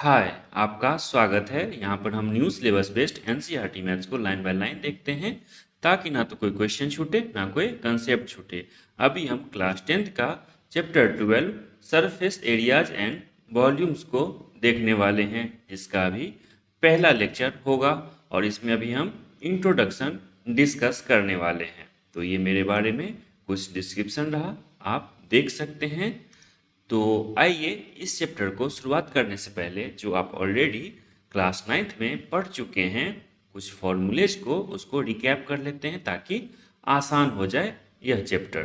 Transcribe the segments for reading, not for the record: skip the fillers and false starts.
हाय, आपका स्वागत है। यहाँ पर हम new syllabus based NCERT maths को लाइन बाय लाइन देखते हैं ताकि ना तो कोई क्वेश्चन छूटे ना कोई कंसेप्ट छूटे। अभी हम क्लास 10th का chapter 12 surface areas and volumes को देखने वाले हैं, जिसका अभी पहला लेक्चर होगा और इसमें अभी हम इंट्रोडक्शन डिस्कस करने वाले हैं। तो ये मेरे बारे में कुछ डिस्क्रिप्शन रहा, आप देख सकते हैं। तो आइए इस चैप्टर को शुरुआत करने से पहले जो आप ऑलरेडी क्लास 9th में पढ़ चुके हैं कुछ फॉर्मूलेज को उसको रिकैप कर लेते हैं ताकि आसान हो जाए यह चैप्टर।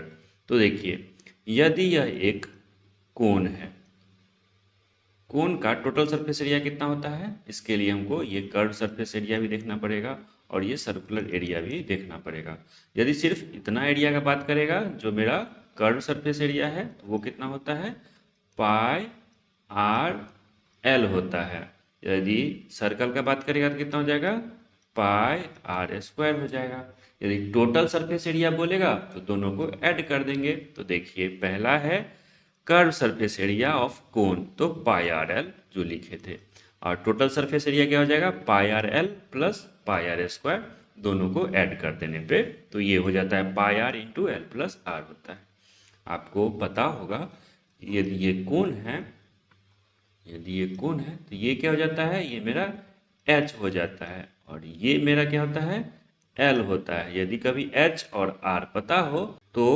तो देखिए, यदि यह एक कोन है, कोन का टोटल सरफेस एरिया कितना होता है, इसके लिए हमको ये कर्व सरफेस एरिया भी देखना पड़ेगा और ये सर्कुलर एरिया भी देखना पड़ेगा। यदि सिर्फ इतना एरिया का बात करेगा जो मेरा कर्व सरफेस एरिया है तो वो कितना होता है, पाई आर एल होता है। यदि सर्कल का बात करेगा तो कितना हो जाएगा, पाई आर स्क्वायर हो जाएगा। यदि टोटल सरफेस एरिया बोलेगा तो दोनों को ऐड कर देंगे। तो देखिए, पहला है कर्व सरफेस एरिया ऑफ कोन, तो पाई आर एल जो लिखे थे, और टोटल सरफेस एरिया क्या हो जाएगा, pi R L plus pi R square, दोनों को ऐड कर देने पे तो ये हो जाता है pi R into L plus R होता है। आपको पता होगा यदि ये कोण है, यदि ये कोण है तो ये क्या हो जाता है, ये मेरा h हो जाता है और ये मेरा क्या होता है, l होता है। यदि कभी h और r पता हो तो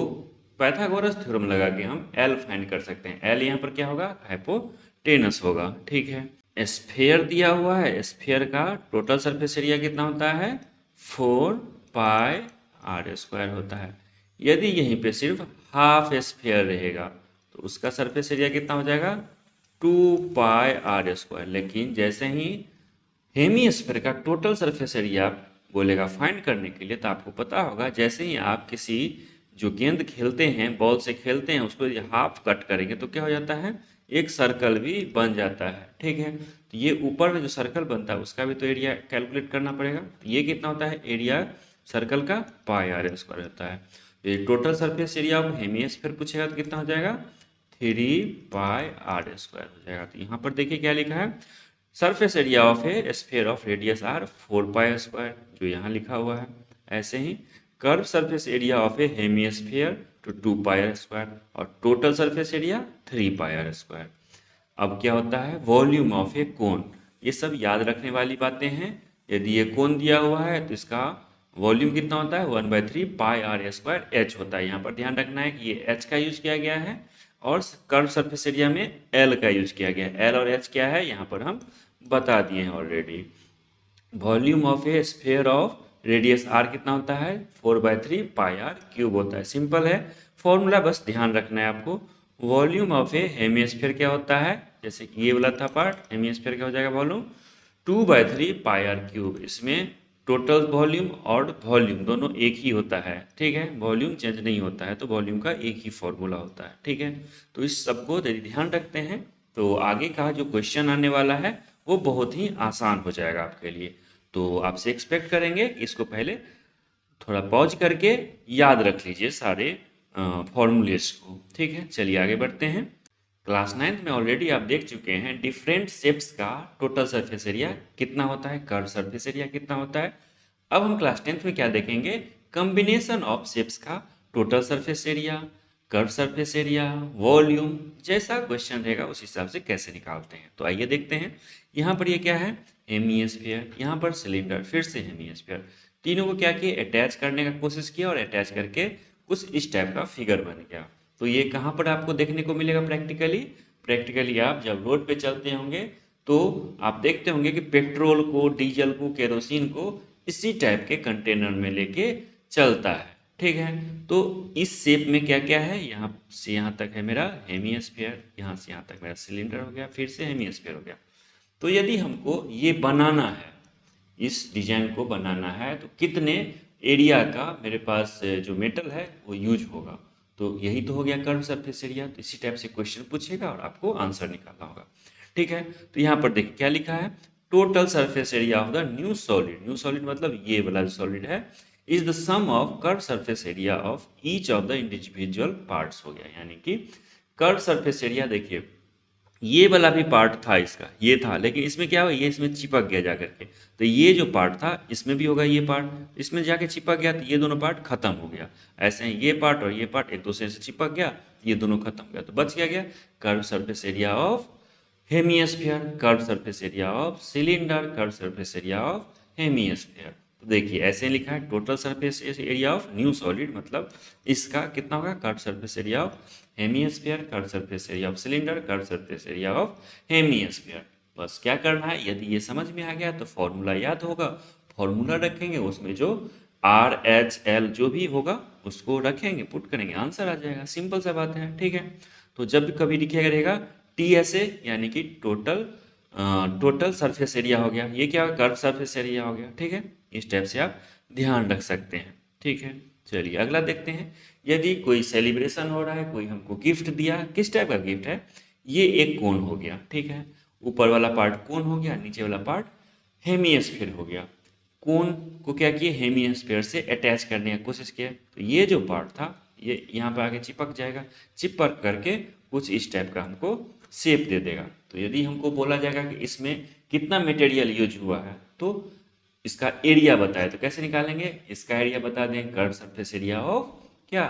पाइथागोरस थ्योरम लगा के हम l फाइंड कर सकते हैं। l यहाँ पर क्या होगा, हाइपोटेनस होगा। ठीक है, स्फीयर दिया हुआ है, स्फीयर का टोटल सरफेस एरिया कितना होता है, 4 पाई आर स्क्वायर होता है। यदि यहीं पे सिर्फ हाफ स्फीयर रहेगा तो उसका सरफेस एरिया कितना हो जाएगा, 2 पाई आर स्क्वायर। लेकिन जैसे ही हेमी स्फीयर का टोटल सरफेस एरिया बोलेगा फाइंड करने के लिए, तो आपको पता होगा जैसे ही आप किसी जो गेंद खेलते हैं, बॉल से खेलते हैं, उसको हाफ कट करेंगे तो क्या हो जाता है, एक सर्कल भी बन जाता है। ठीक है, तो ये ऊपर में जो सर्कल बनता है उसका भी तो एरिया कैलकुलेट करना पड़ेगा। ये कितना होता है, एरिया सर्कल का पाई आर स्क्वायर होता है। ये total surface area of hemisphere पूछेगा तो कितना हो जाएगा, 3 पाई आर स्क्वायर हो जाएगा। तो यहाँ पर देखिए क्या लिखा है, surface area of a sphere of radius R 4 pi square, जो यहाँ लिखा हुआ है। ऐसे ही curve surface area of a hemisphere तो 2 पाई आर स्क्वायर और total surface area 3 pi R square. अब क्या होता है, वॉल्यूम ऑफ ए कोन, ये सब याद रखने वाली बातें हैं। यदि ये कोन दिया हुआ है तो इसका वॉल्यूम कितना होता है, 1/3 पाई आर स्क्वायर एच होता है। यहाँ पर ध्यान रखना है कि ये एच का यूज किया गया है और कर्व सरफेस एरिया में एल का यूज किया गया है। एल और एच क्या है यहाँ पर हम बता दिए हैं already. Volume of a sphere of radius R कितना होता है, 4/3 पाई आर क्यूब होता है। सिंपल है फॉर्मूला, बस ध्यान रखना है आपको। वॉल्यूम ऑफ ए हेमिस्फीयर क्या होता है, जैसे कि ये वाला था पार्ट, हेमिस्फीयर क्या हो जाएगा वॉल्यूम, 2/3 पाई आर क्यूब। इसमें टोटल वॉल्यूम और वॉल्यूम दोनों एक ही होता है। ठीक है, वॉल्यूम चेंज नहीं होता है तो वॉल्यूम का एक ही फॉर्मूला होता है। ठीक है, तो इस सबको यदि ध्यान रखते हैं तो आगे का जो क्वेश्चन आने वाला है वो बहुत ही आसान हो जाएगा आपके लिए। तो आपसे एक्सपेक्ट करेंगे कि इसको पहले थोड़ा पॉज करके याद रख लीजिए सारे फॉर्मूलेस को। ठीक है, चलिए आगे बढ़ते हैं। क्लास 9th में ऑलरेडी आप देख चुके हैं डिफरेंट शेप्स का टोटल सरफेस एरिया कितना होता है, कर्व सरफेस एरिया कितना होता है। अब हम क्लास 10th में क्या देखेंगे, कॉम्बिनेशन ऑफ शेप्स का total surface area, curve surface area, volume, जैसा क्वेश्चन रहेगा उस हिसाब से कैसे निकालते हैं। तो आइए देखते हैं। यहाँ पर ये क्या है, हेमिस्फीयर, यहाँ पर सिलेंडर, फिर से हेमिस्फीयर, तीनों को क्या किया, अटैच करने का कोशिश किया और अटैच करके कुछ इस टाइप का फिगर बन गया। तो ये कहाँ पर आपको देखने को मिलेगा प्रैक्टिकली, प्रैक्टिकली आप जब रोड पे चलते होंगे तो आप देखते होंगे कि पेट्रोल को, डीजल को, केरोसिन को इसी टाइप के कंटेनर में लेके चलता है। ठीक है, तो इस शेप में क्या क्या है, यहाँ से यहाँ तक है मेरा हेमिस्फीयर, यहाँ से यहाँ तक मेरा सिलेंडर हो गया, फिर से हेमिस्फीयर हो गया। तो यदि हमको ये बनाना है, इस डिजाइन को बनाना है तो कितने एरिया का मेरे पास जो मेटल है वो यूज होगा। तो यही तो हो गया कर्व सरफेस एरिया। तो इसी टाइप से क्वेश्चन पूछेगा और आपको आंसर निकालना होगा। ठीक है, तो यहाँ पर देखिए क्या लिखा है, total surface area of the new solid, new solid मतलब ये वाला जो सॉलिड है, is the sum of curve surface area of each of the individual parts हो गया। यानी कि कर्व सरफेस एरिया देखिए ये वाला भी पार्ट था इसका, ये था, लेकिन इसमें क्या हुआ, ये इसमें चिपक गया जा करके। तो ये जो पार्ट था इसमें भी होगा ये पार्ट, इसमें जाके चिपक गया तो ये दोनों पार्ट खत्म हो गया। ऐसे ही ये पार्ट और ये पार्ट एक दूसरे से चिपक गया, ये दोनों खत्म हो गया, तो बच गया curve surface area of hemisphere, curve surface area of cylinder, curve surface area of hemisphere. तो देखिए ऐसे ही लिखा है, total surface area of new solid, मतलब इसका कितना होगा, curve surface area of hemisphere, curve surface area of cylinder, curve surface area of hemisphere. बस क्या करना है, यदि ये समझ में आ गया तो फॉर्मूला याद होगा, फॉर्मूला रखेंगे, उसमें जो आर एच एल जो भी होगा उसको रखेंगे, पुट करेंगे, आंसर आ जाएगा। सिंपल सा बात है, ठीक है। तो जब भी कभी लिखिएगा रहेगा टी एस ए, यानी कि टोटल सरफेस एरिया हो गया, ये क्या, कर्व सरफेस एरिया हो गया, ठीक है। इस टाइप से आप ध्यान रख सकते हैं, ठीक है। चलिए अगला देखते हैं। यदि कोई सेलिब्रेशन हो रहा है, कोई हमको गिफ्ट दिया, किस टाइप का गिफ्ट है, ये एक कोन हो गया, ठीक है। ऊपर वाला पार्ट कोन हो गया, नीचे वाला पार्ट हेमिस्फीयर हो गया। कोन को क्या किए, हेमिस्फीयर से अटैच करने की कोशिश किया, तो ये जो पार्ट था ये यहाँ पर आगे चिपक जाएगा, चिपक करके कुछ इस टाइप का हमको शेप दे देगा। तो यदि हमको बोला जाएगा कि इसमें कितना मटेरियल यूज हुआ है, तो इसका एरिया बताए, तो कैसे निकालेंगे, इसका एरिया बता दें, कर्व सरफेस एरिया ऑफ क्या,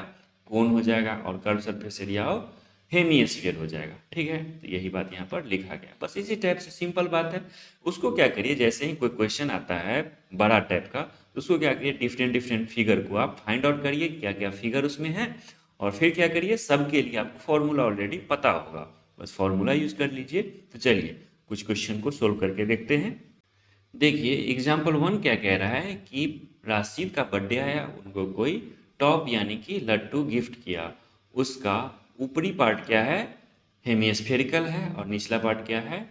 कोन हो जाएगा, और curve surface area of hemisphere हो जाएगा, ठीक है। तो यही बात यहाँ पर लिखा गया, बस इसी टाइप से सिंपल बात है। उसको क्या करिए, जैसे ही कोई क्वेश्चन आता है बड़ा टाइप का, तो उसको क्या करिए, डिफरेंट डिफरेंट फिगर को आप फाइंड आउट करिए, क्या क्या फिगर उसमें है, और फिर क्या करिए, सबके लिए आपको फॉर्मूला ऑलरेडी पता होगा, बस फॉर्मूला यूज कर लीजिए। तो चलिए कुछ क्वेश्चन को सोल्व करके देखते हैं। देखिए एग्जाम्पल 1 क्या कह रहा है कि राशिद का बर्थडे आया, उनको कोई टॉप यानी कि लड्डू गिफ्ट किया, उसका ऊपरी पार्ट क्या है, हेमिस्फेरिकल है, और निचला पार्ट क्या है,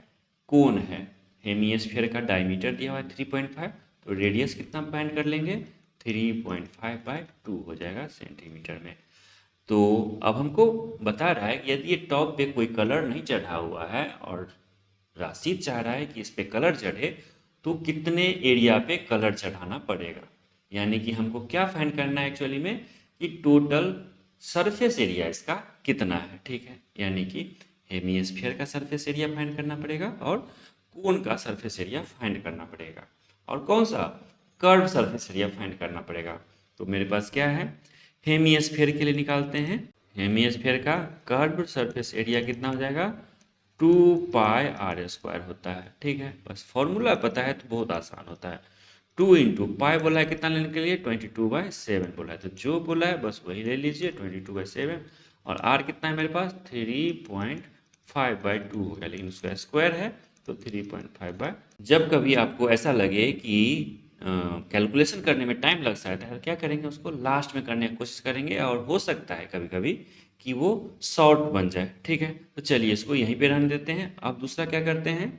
कोन है। हेमिस्फेयर का डायमीटर दिया हुआ है 3.5, तो रेडियस कितना फाइंड कर लेंगे, 3.5/2 हो जाएगा सेंटीमीटर में। तो अब हमको बता रहा है कि यदि ये टॉप पे कोई कलर नहीं चढ़ा हुआ है और राशिद चाह रहा है कि इस पे कलर चढ़े, तो कितने एरिया पे कलर चढ़ाना पड़ेगा। यानी कि हमको क्या फाइंड करना है एक्चुअली में, कि टोटल सरफेस एरिया इसका कितना है, ठीक है। यानी कि हेमिस्फीयर का सरफेस एरिया फाइंड करना पड़ेगा, और कोन का सरफेस एरिया फाइंड करना पड़ेगा, और कौन सा, कर्व सरफेस एरिया फाइंड करना पड़ेगा। तो मेरे पास क्या है, हेमिस्फीयर के लिए निकालते हैं। हेमिस्फीयर का कर्व सरफेस एरिया कितना हो जाएगा, 2πr² होता है, ठीक है। बस फॉर्मूला पता है तो बहुत आसान होता है। 2 × बोला है कितना लेने के लिए, 22/7 बोला है, तो जो बोला है बस वही ले लीजिए, 22/7। और आर कितना है मेरे पास, 3.5/2 हो गया, लेकिन उसका स्क्वायर है तो 3.5। जब कभी आपको ऐसा लगे कि कैलकुलेशन करने में टाइम लग सकता है, तो क्या करेंगे, उसको लास्ट में करने की कोशिश करेंगे, और हो सकता है कभी कभी कि वो शॉर्ट बन जाए, ठीक है। तो चलिए इसको यहीं पे रहने देते हैं। अब दूसरा क्या करते हैं,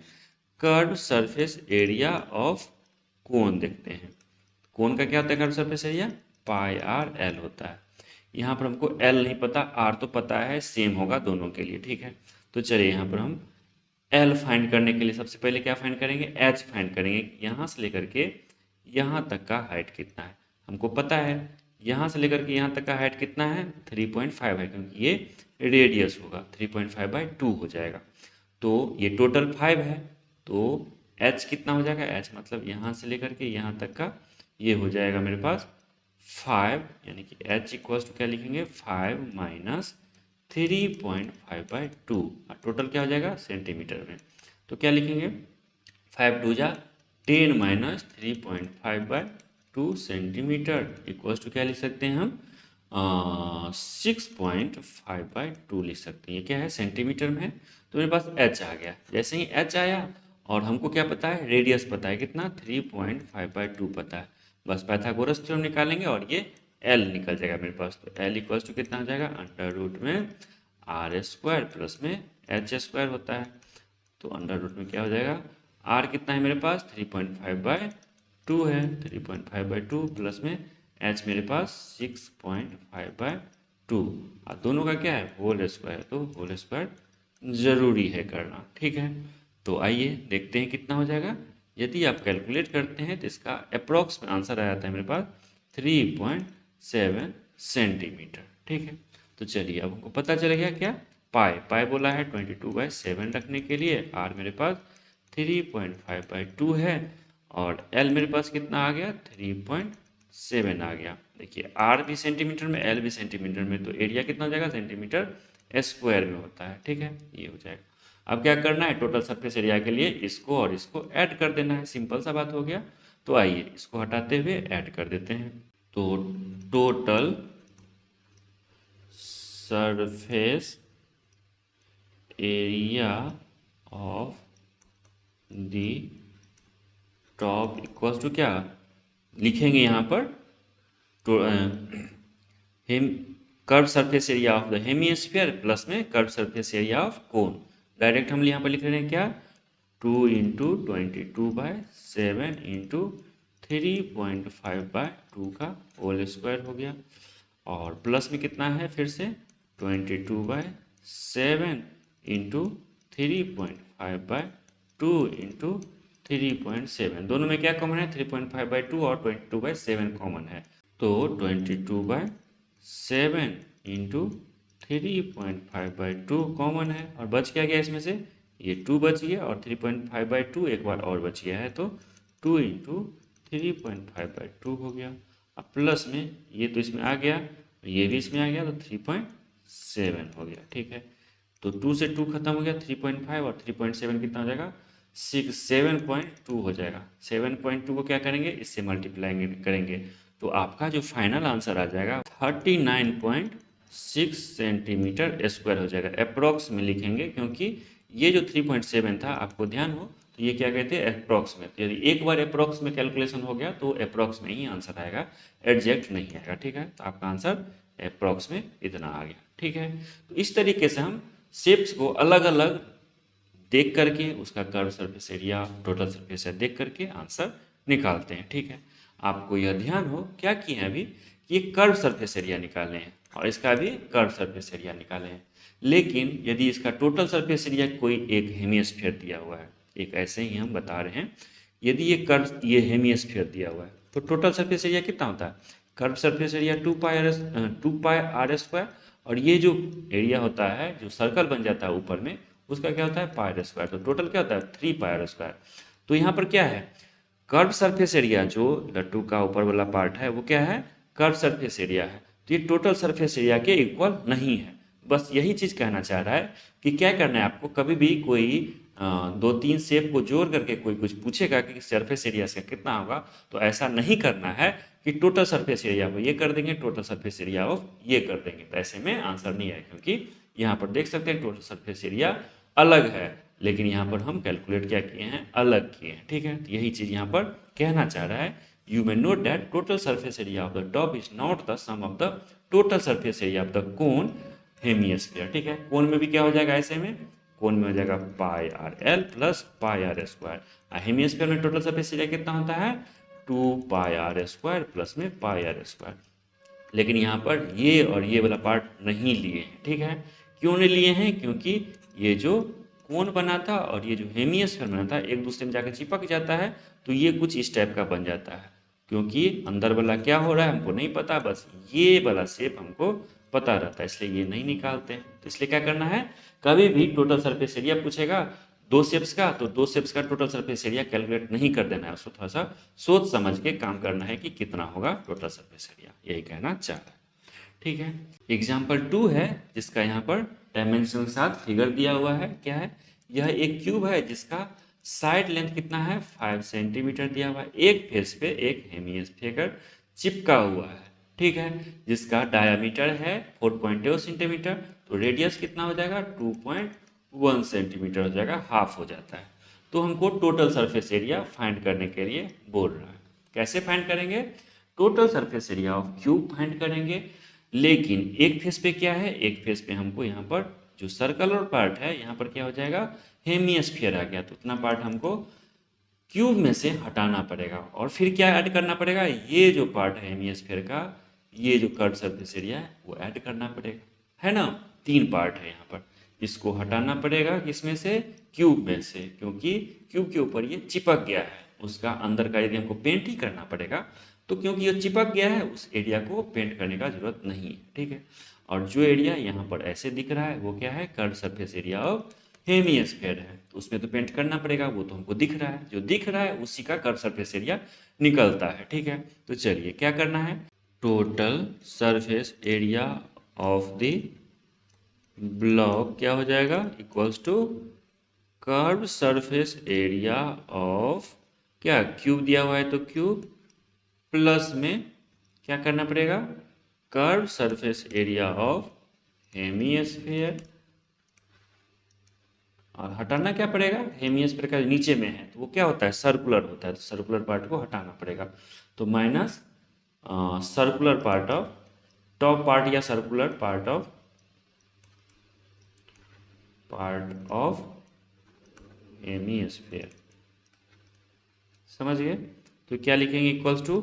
कर्व सरफेस एरिया ऑफ कोन देखते हैं। कोन का क्या होता है, कर्व सरफेस एरिया πr/l होता है। यहाँ पर हमको l नहीं पता, r तो पता है, सेम होगा दोनों के लिए, ठीक है। तो चलिए यहाँ पर हम l फाइंड करने के लिए सबसे पहले क्या फाइंड करेंगे, h फाइंड करेंगे। यहाँ से लेकर के यहाँ तक का हाइट कितना है, हमको पता है, यहाँ से लेकर के यहाँ तक का हाइट कितना है, 3.5 है, क्योंकि ये रेडियस होगा, 3.5/2 हो जाएगा। तो ये टोटल 5 है, तो h कितना हो जाएगा, h मतलब यहाँ से लेकर के यहाँ तक का, ये हो जाएगा मेरे पास 5, यानी कि h इक्वल्स टू क्या लिखेंगे, 5 - 3.5/2, टोटल क्या हो जाएगा सेंटीमीटर में। तो क्या लिखेंगे, 5 × 2 = 10 - 3.5/2 सेंटीमीटर इक्वल्स टू क्या लिख सकते हैं हम, 6.5/2 लिख सकते हैं। ये क्या है, सेंटीमीटर में है, तो मेरे पास h आ गया। जैसे ही h आया, और हमको क्या पता है, रेडियस पता है कितना, 3.5/2 पता है, बस पाइथागोरस थ्योरम निकालेंगे और ये l निकल जाएगा मेरे पास। तो l इक्वल्स टू कितना हो जाएगा, √r² प्लस में h² होता है। तो √ में क्या हो जाएगा, r कितना है मेरे पास, 3.5/2 है, 3.5/2 प्लस में h मेरे पास 6.5/2, और दोनों का क्या है, होल स्क्वायर, तो होल स्क्वायर जरूरी है करना, ठीक है। तो आइए देखते हैं कितना हो जाएगा। यदि आप कैलकुलेट करते हैं तो इसका अप्रॉक्स में आंसर आ जाता है मेरे पास 3.7 सेंटीमीटर, ठीक है। तो चलिए अब हमको पता चल गया क्या, पाई बोला है 22/7 रखने के लिए। आर मेरे पास 3.5/2 है और एल मेरे पास कितना आ गया 3.7 आ गया। देखिए आर भी सेंटीमीटर में, एल भी सेंटीमीटर में, तो एरिया कितना हो जाएगा सेंटीमीटर स्क्वायर में होता है। ठीक है, ये हो जाएगा। अब क्या करना है, टोटल सरफेस एरिया के लिए इसको और इसको ऐड कर देना है, सिंपल सा बात हो गया। तो आइए इसको हटाते हुए ऐड कर देते हैं। तो total surface area of the top equals to क्या लिखेंगे यहाँ पर, तो curve surface area of the hemisphere plus में curve surface area of cone. Direct हम यहाँ पर लिख रहे हैं क्या, 2 इंटू 22/7 इंटू 3.5/2 का होल स्क्वायर हो गया। और प्लस में कितना है फिर से 22/7 इंटू 3.5/2 इंटू 3.7, दोनों में क्या कॉमन है 3.5/2 और 22/7 कॉमन है। तो 22/7 इंटू 3.5/2 कॉमन है और बच क्या गया इसमें से, ये 2 बच गया और 3.5/2 एक बार और बच गया है, तो 2 इंटू 3.5/2 हो गया। अब प्लस में ये तो इसमें आ गया, ये भी इसमें आ गया, तो 3.7 हो गया। ठीक है, तो 2 से 2 खत्म हो गया, 3.5 और 3.7 कितना हो जाएगा 7.2 हो जाएगा। 7.2 को क्या करेंगे, इससे मल्टीप्लाई करेंगे, तो आपका जो फाइनल आंसर आ जाएगा 39.6 सेंटीमीटर स्क्वायर हो जाएगा। अप्रॉक्स में लिखेंगे क्योंकि ये जो 3.7 था, आपको ध्यान हो तो ये क्या कहते हैं अप्रॉक्स में। तो यदि एक बार अप्रॉक्स में कैलकुलेशन हो गया तो अप्रॉक्स में ही आंसर आएगा, एग्जैक्ट नहीं आएगा। ठीक है, तो आपका आंसर अप्रॉक्स में इतना आ गया। ठीक है, तो इस तरीके से हम शेप्स को अलग अलग देख करके उसका curve surface area, total surface area देख करके आंसर निकालते हैं। ठीक है, आपको यह ध्यान हो क्या किए हैं अभी कि ये कर्व सरफेस एरिया निकाले हैं और इसका भी कर्व सरफेस एरिया निकाले हैं। लेकिन यदि इसका टोटल सरफेस एरिया कोई एक हेमिस्फीयर दिया हुआ है, एक ऐसे ही हम बता रहे हैं, यदि ये कर्व ये हेमिस्फीयर दिया हुआ है तो टोटल सरफेस एरिया कितना होता है, कर्व सरफेस एरिया 2πr², और ये जो एरिया होता है जो सर्कल बन जाता है ऊपर में उसका क्या होता है πr², तो टोटल क्या होता है 3πr²। तो यहाँ पर क्या है, कर्व सरफेस एरिया जो लट्टू का ऊपर वाला पार्ट है वो क्या है कर्व सरफेस एरिया है, तो ये टोटल सरफेस एरिया के इक्वल नहीं है। बस यही चीज़ कहना चाह रहा है कि क्या करना है आपको, कभी भी कोई 2-3 शेप को जोड़ करके कोई कुछ पूछेगा कि सरफेस एरिया इसका कितना होगा, तो ऐसा नहीं करना है कि टोटल सरफेस एरिया को ये कर देंगे, टोटल सरफेस एरिया ऑफ ये कर देंगे, तो ऐसे में आंसर नहीं आए, क्योंकि यहाँ पर देख सकते हैं टोटल सरफेस एरिया अलग है, लेकिन यहाँ पर हम कैलकुलेट क्या किए हैं, अलग किए हैं। ठीक है, तो यही चीज़ यहाँ पर कहना चाह रहा है, you may note that total surface area of the top is not the sum of the total surface area of the cone hemisphere। ठीक है, कोन में भी क्या हो जाएगा, ऐसे में कोन में हो जाएगा πrl प्लस πr²। हेमिस्फीयर में टोटल सरफेस एरिया कितना होता है 2πr² प्लस में πr²। लेकिन यहाँ पर ये और ये वाला पार्ट नहीं लिए हैं। ठीक है, क्यों नहीं लिए हैं, क्योंकि ये जो कोन बना था और ये जो हेमिस्फीयर बना था एक दूसरे में जाकर चिपक जाता है, तो ये कुछ इस टाइप का बन जाता है, क्योंकि अंदर वाला क्या हो रहा है हमको नहीं पता, बस ये वाला शेप हमको पता रहता है, इसलिए ये नहीं निकालते हैं। तो इसलिए क्या करना है, कभी भी टोटल सरफेस एरिया पूछेगा 2 शेप्स का, तो 2 शेप्स का टोटल सरफेस एरिया कैलकुलेट नहीं कर देना है, उसको थोड़ा सा सोच समझ के काम करना है कि कितना होगा टोटल सरफेस एरिया, यही कहना चाह रहा है। ठीक है, एग्जाम्पल 2 है जिसका यहाँ पर डायमेंशन के साथ फिगर दिया हुआ है। क्या है, यह एक क्यूब है जिसका साइड लेंथ कितना है 5 सेंटीमीटर दिया हुआ है, एक फेस पे एक हेमिस्फीयर चिपका हुआ है। ठीक है, जिसका डायामीटर है 4.2 सेंटीमीटर, तो रेडियस कितना हो जाएगा 2.1 सेंटीमीटर हो जाएगा, हाफ हो जाता है। तो हमको टोटल सरफेस एरिया फाइंड करने के लिए बोल रहा है। कैसे फाइंड करेंगे, total surface area of cube find करेंगे, लेकिन एक फेस पे क्या है, एक फेस पे हमको यहाँ पर जो सर्कुलर पार्ट है यहाँ पर क्या हो जाएगा हेमिस्फीयर आ गया, तो उतना पार्ट हमको क्यूब में से हटाना पड़ेगा और फिर क्या ऐड करना पड़ेगा, ये जो पार्ट है हेमिस्फीयर का, ये जो कर्व सरफेस एरिया है वो ऐड करना पड़ेगा, है ना। 3 पार्ट है यहाँ पर, इसको हटाना पड़ेगा किसमें से, क्यूब में से, क्योंकि क्यूब के ऊपर ये चिपक गया है, उसका अंदर का एरिया हमको पेंट ही करना पड़ेगा, तो क्योंकि ये चिपक गया है उस एरिया को पेंट करने का जरूरत नहीं है। ठीक है, और जो एरिया यहाँ पर ऐसे दिख रहा है वो क्या है, curve surface area of hemisphere है। तो उसमें तो पेंट करना पड़ेगा, वो तो हमको दिख रहा है, जो दिख रहा है उसी का कर्व सरफेस एरिया निकलता है। ठीक है, तो चलिए क्या करना है, total surface area of the block क्या हो जाएगा, equals to curve surface area of क्या, क्यूब दिया हुआ है तो क्यूब, प्लस में क्या करना पड़ेगा, curve surface area of hemisphere, और हटाना क्या पड़ेगा, हेमिस्फीयर का नीचे में है तो वो क्या होता है, सर्कुलर होता है, तो सर्कुलर पार्ट को हटाना पड़ेगा। तो minus circular part of top part या सर्कुलर पार्ट ऑफ हेमिस्फीयर, समझ गए। तो क्या लिखेंगे, equals to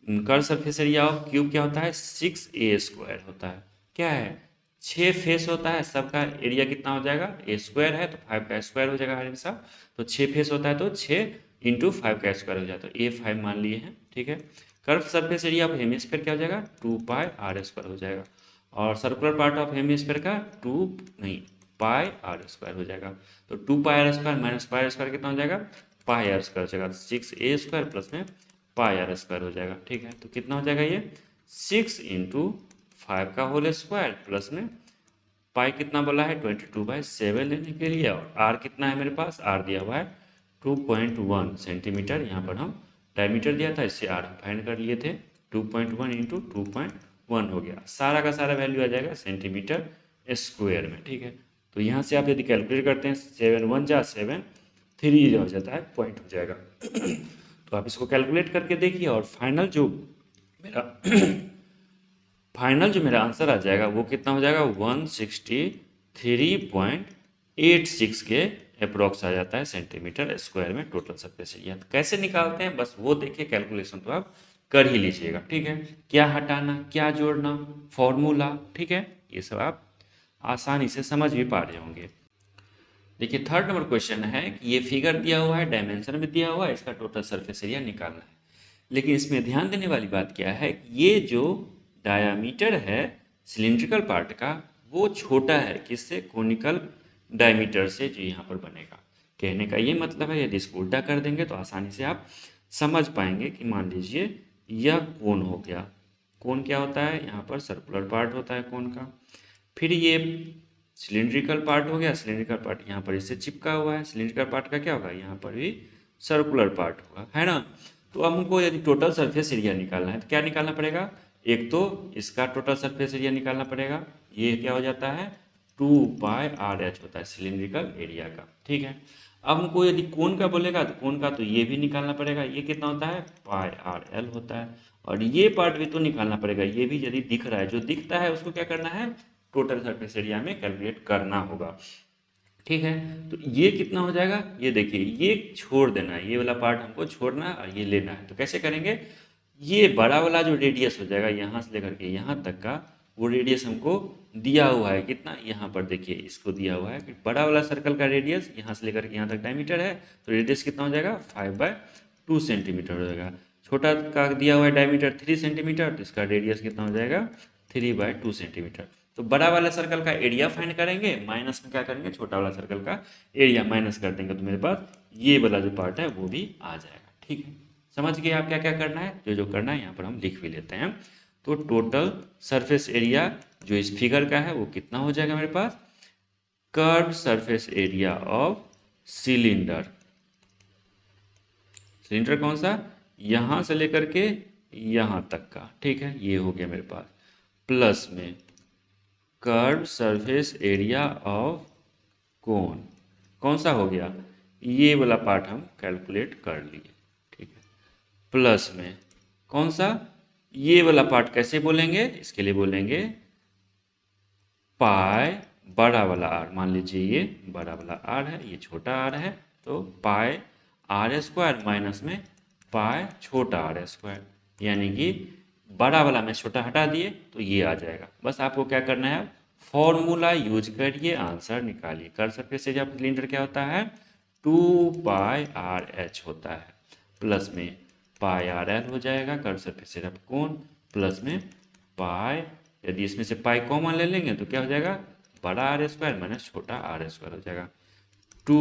curve surface area of cube क्या होता है, 6a² होता है, क्या है 6 फेस होता है, सबका एरिया कितना हो जाएगा, a² है तो 5 का स्क्वायर हो जाएगा हर हिसाब, तो 6 फेस होता है तो 6 इंटू 5 का स्क्वायर हो जाता है, तो a5 मान लिए हैं। ठीक है, curve surface area of hemisphere क्या हो जाएगा, 2πr² हो जाएगा, और सर्कुलर पार्ट ऑफ हेमिस्फीयर का 2 नहीं πr² हो जाएगा, तो 2πr² माइनस πr² कितना हो जाएगा, πr² हो जाएगा, 6a² प्लस में πr² हो जाएगा। ठीक है, तो कितना हो जाएगा ये 6 इंटू 5 का होल स्क्वायर प्लस में पाई कितना बोला है 22/7 लेने के लिए, और आर कितना है मेरे पास, आर दिया हुआ है 2.1 सेंटीमीटर, यहाँ पर हम डायमीटर दिया था इससे आर फाइंड कर लिए थे, 2.1 इंटू 2.1 हो गया, सारा का सारा वैल्यू आ जाएगा सेंटीमीटर स्क्वायर में। ठीक है, तो यहाँ से आप यदि कैलकुलेट करते हैं 7 1 जा 7 3 हो जाता है, पॉइंट हो जाएगा। तो आप इसको कैलकुलेट करके देखिए, और मेरा फाइनल जो मेरा आंसर आ जाएगा वो कितना हो जाएगा, 163.86 के अप्रोक्स आ जाता है सेंटीमीटर स्क्वायर में टोटल सरफेस एरिया। तो कैसे निकालते हैं बस वो देखिए, कैलकुलेशन तो आप कर ही लीजिएगा। ठीक है, क्या हटाना क्या जोड़ना, फॉर्मूला, ठीक है, ये सब आप आसानी से समझ भी पा रहे होंगे। देखिए थर्ड नंबर क्वेश्चन है कि ये फिगर दिया हुआ है, डायमेंशन में दिया हुआ है, इसका टोटल सरफेस एरिया निकालना है। लेकिन इसमें ध्यान देने वाली बात क्या है, ये जो डायामीटर है सिलिंड्रिकल पार्ट का वो छोटा है किससे, कोनिकल डायमीटर से जो यहाँ पर बनेगा। कहने का ये मतलब है, यदि इसको उल्टा कर देंगे तो आसानी से आप समझ पाएंगे कि मान लीजिए यह कोन हो गया, कोन क्या होता है, यहाँ पर सर्कुलर पार्ट होता है कोन का, फिर ये सिलिंड्रिकल पार्ट हो गया, सिलिंड्रिकल पार्ट यहाँ पर इससे चिपका हुआ है, सिलिंड्रिकल पार्ट का क्या होगा, यहाँ पर भी सर्कुलर पार्ट होगा, है ना। तो हमको यदि टोटल सरफेस एरिया निकालना है तो क्या निकालना पड़ेगा, एक तो इसका टोटल सरफेस एरिया निकालना पड़ेगा, ये क्या हो जाता है 2πRH होता है सिलिंड्रिकल एरिया का। ठीक है, अब हमको यदि कोन का बोलेगा तो कोन का तो ये भी निकालना पड़ेगा, ये कितना होता है πRL होता है, और ये पार्ट भी तो निकालना पड़ेगा, ये भी यदि दिख रहा है, जो दिखता है उसको क्या करना है, टोटल सरफेस एरिया में कैलकुलेट करना होगा। ठीक है, तो ये कितना हो जाएगा, ये देखिए ये छोड़ देना है, ये वाला पार्ट हमको छोड़ना है और ये लेना है। तो कैसे करेंगे, ये बड़ा वाला जो रेडियस हो जाएगा यहाँ से लेकर के यहाँ तक का, वो रेडियस हमको दिया हुआ है कितना, यहाँ पर देखिए इसको दिया हुआ है कि बड़ा वाला सर्कल का रेडियस यहाँ से लेकर के यहाँ तक डायमीटर है, तो रेडियस कितना हो जाएगा 5/2 सेंटीमीटर हो जाएगा। छोटा का दिया हुआ है डायमीटर 3 सेंटीमीटर, तो इसका रेडियस कितना हो जाएगा 3/2 सेंटीमीटर। तो बड़ा वाला सर्कल का एरिया फाइंड करेंगे, माइनस में क्या करेंगे, छोटा वाला सर्कल का एरिया माइनस कर देंगे, तो मेरे पास ये वाला जो पार्ट है वो भी आ जाएगा। ठीक है, समझ गए आप क्या क्या करना है, जो जो करना है यहाँ पर हम लिख भी लेते हैं। तो टोटल सरफेस एरिया जो इस फिगर का है वो कितना हो जाएगा मेरे पास, curve surface area of cylinder, cylinder कौन सा, यहाँ से लेकर के यहाँ तक का, ठीक है, ये हो गया मेरे पास, प्लस में कर्व सरफेस एरिया ऑफ कोन, कौन सा हो गया, ये वाला पार्ट हम कैलकुलेट कर लिए, ठीक है, प्लस में कौन सा, ये वाला पार्ट कैसे बोलेंगे, इसके लिए बोलेंगे पाई बड़ा वाला आर, मान लीजिए ये बड़ा वाला आर है, ये छोटा आर है, तो पाई r² माइनस में पाई छोटा r², यानी कि बड़ा वाला में छोटा हटा दिए तो ये आ जाएगा। बस आपको क्या करना है, फॉर्मूला यूज करिए, आंसर निकालिए। Curve surface area of cylinder क्या होता है 2πRH होता है, प्लस में πRL हो जाएगा curve surface area of cone, plus में पाई यदि इसमें से पाई कॉमन ले लेंगे तो क्या हो जाएगा, बड़ा आर स्क्वायर माइनस छोटा आर स्क्वायर हो जाएगा। 2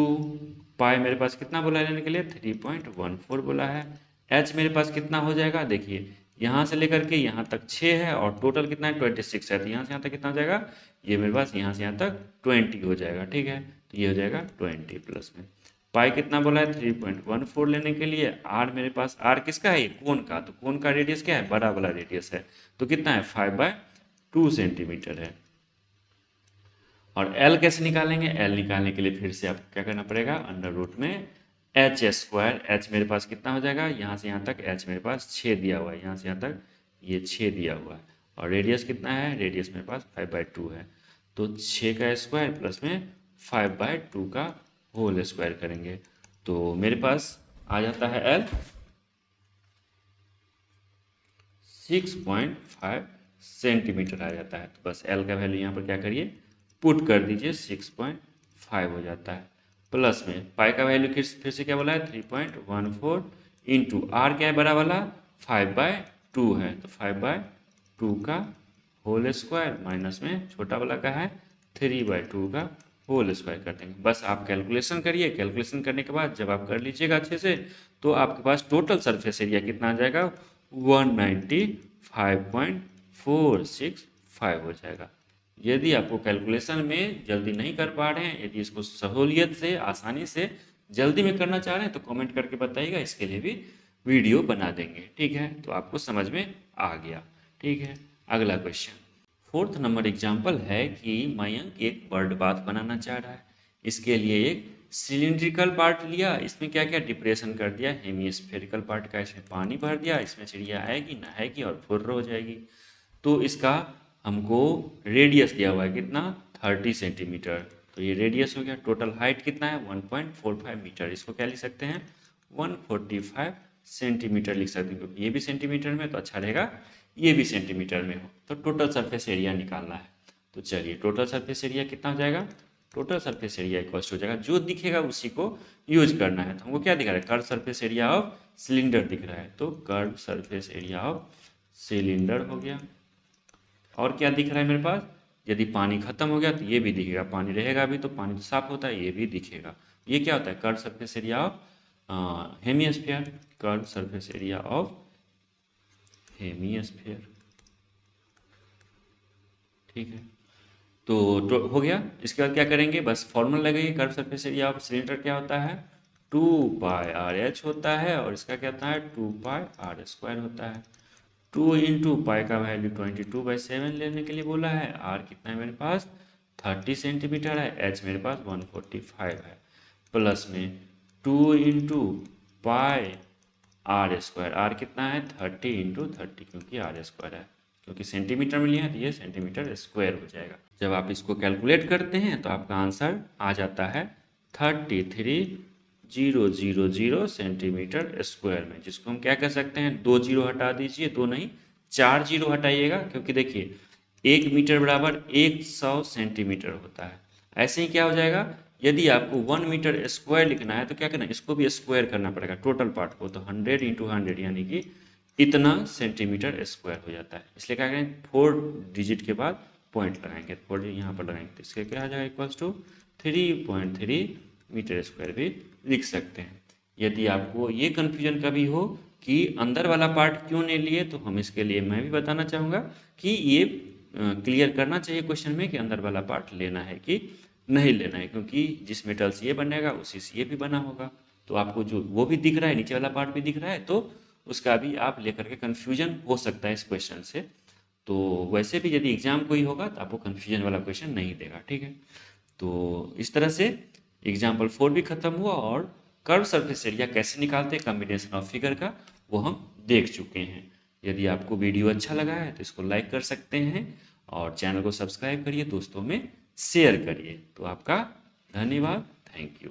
पाई मेरे पास कितना बोला है लेने के लिए, 3.14 बोला है। एच मेरे पास कितना हो जाएगा, देखिए यहाँ से लेकर के यहाँ तक 6 है और टोटल कितना है 26 है, तो यहाँ से यहाँ तक कितना हो जाएगा, ये मेरे पास यहाँ से यहाँ तक 20 हो जाएगा। ठीक है, तो ये हो जाएगा 20 प्लस में पाई कितना बोला है 3.14 लेने के लिए। आर मेरे पास आर किसका है, ये कोन का, तो कोन का रेडियस क्या है, बड़ा वाला रेडियस है, तो कितना है 5/2 सेंटीमीटर है। और एल कैसे निकालेंगे, एल निकालने के लिए फिर से आपको क्या करना पड़ेगा, अंडर रूट में एच स्क्वायर। एच मेरे पास कितना हो जाएगा, यहाँ से यहाँ तक एच मेरे पास 6 दिया हुआ है, यहाँ से यहाँ तक ये 6 दिया हुआ है, और रेडियस कितना है, रेडियस मेरे पास 5/2 है, तो 6 का स्क्वायर प्लस में 5/2 का होल स्क्वायर करेंगे तो मेरे पास आ जाता है एल 6.5 सेंटीमीटर आ जाता है। तो बस एल का वैल्यू यहाँ पर क्या करिए, पुट कर दीजिए, 6.5 हो जाता है। प्लस में पाई का वैल्यू फिर से क्या बोला है 3.14 इंटू आर क्या है बड़ा वाला 5/2 है, तो 5/2 का होल स्क्वायर माइनस में छोटा वाला का है 3/2 का होल स्क्वायर कर देंगे। बस आप कैलकुलेशन करिए, कैलकुलेशन करने के बाद जब आप कर लीजिएगा अच्छे से तो आपके पास टोटल सरफेस एरिया कितना आ जाएगा 195.465 हो जाएगा। यदि आपको कैलकुलेशन में जल्दी नहीं कर पा रहे हैं, यदि इसको सहूलियत से आसानी से जल्दी में करना चाह रहे हैं तो कमेंट करके बताइएगा, इसके लिए भी वीडियो बना देंगे। ठीक है, तो आपको समझ में आ गया। ठीक है, अगला क्वेश्चन 4th नंबर एग्जाम्पल है कि मयंक एक बर्ड बाथ बनाना चाह रहा है। इसके लिए एक सिलिंड्रिकल पार्ट लिया, इसमें क्या क्या डिप्रेशन कर दिया, हेमिस्फेरिकल पार्ट का इसमें पानी भर दिया, इसमें चिड़िया आएगी नहाएगी और फुर्र हो जाएगी। तो इसका हमको रेडियस दिया हुआ है कितना 30 सेंटीमीटर, तो ये रेडियस हो गया। टोटल हाइट कितना है 1.45 मीटर, इसको क्या लिख सकते हैं 145 सेंटीमीटर लिख सकते हैं, क्योंकि ये भी सेंटीमीटर में तो अच्छा रहेगा ये भी सेंटीमीटर में हो। तो टोटल सरफेस एरिया निकालना है, तो चलिए टोटल सरफेस एरिया कितना हो जाएगा, टोटल सरफेस एरिया इक्वल्स हो जाएगा, जो दिखेगा उसी को यूज करना है। तो हमको क्या दिखा रहा है, curve surface area of cylinder दिख रहा है, तो curve surface area of cylinder हो गया। और क्या दिख रहा है मेरे पास, यदि पानी खत्म हो गया तो ये भी दिखेगा, पानी रहेगा भी तो पानी तो साफ होता है, ये भी दिखेगा। ये क्या होता है, curve surface area of hemisphere, curve surface area of hemisphere. ठीक है, तो हो गया। इसके बाद क्या करेंगे, बस फॉर्मूला लगाइए, curve surface area of cylinder क्या होता है 2πr/h होता है, और इसका क्या होता है 2πr² होता है। 2 इंटू पाई का वैल्यू 22/7 लेने के लिए बोला है। आर कितना है मेरे पास 30 सेंटीमीटर है, एच मेरे पास 145 है, प्लस में 2 इंटू πr², आर कितना है 30 इंटू 30, क्योंकि r² है, क्योंकि सेंटीमीटर में लिया है तो ये सेंटीमीटर स्क्वायर हो जाएगा। जब आप इसको कैलकुलेट करते हैं तो आपका आंसर आ जाता है 33,000 सेंटीमीटर स्क्वायर में, जिसको हम क्या कह सकते हैं, 2 जीरो हटा दीजिए, 2 नहीं 4 जीरो हटाइएगा, क्योंकि देखिए 1 मीटर बराबर 100 सेंटीमीटर होता है। ऐसे ही क्या हो जाएगा, यदि आपको 1 मीटर स्क्वायर लिखना है तो क्या करना है, इसको भी स्क्वायर करना पड़ेगा टोटल पार्ट को, तो 100 इंटू 100 यानी कि इतना सेंटीमीटर स्क्वायर हो जाता है। इसलिए क्या करेंगे 4 डिजिट के बाद पॉइंट लगाएंगे, 4 यहाँ पर लगाएंगे तो इसके क्या आ जाएगा इक्वल्स टू 3.3 मीटर स्क्वायर भी लिख सकते हैं। यदि आपको ये कन्फ्यूजन कभी हो कि अंदर वाला पार्ट क्यों नहीं लिए, तो हम इसके लिए मैं भी बताना चाहूँगा कि ये क्लियर करना चाहिए क्वेश्चन में कि अंदर वाला पार्ट लेना है कि नहीं लेना है, क्योंकि जिस मेटल से ये बनेगा उसी से ये भी बना होगा, तो आपको जो वो भी दिख रहा है नीचे वाला पार्ट भी दिख रहा है, तो उसका भी आप लेकर के कन्फ्यूजन हो सकता है इस क्वेश्चन से। तो वैसे भी यदि एग्जाम कोई होगा तो आपको कन्फ्यूजन वाला क्वेश्चन नहीं देगा। ठीक है, तो इस तरह से एग्जाम्पल 4 भी खत्म हुआ, और कर्व सरफेस एरिया कैसे निकालते हैं कम्बिनेशन ऑफ फिगर का वो हम देख चुके हैं। यदि आपको वीडियो अच्छा लगा है तो इसको लाइक कर सकते हैं, और चैनल को सब्सक्राइब करिए, दोस्तों में शेयर करिए। तो आपका धन्यवाद, थैंक यू।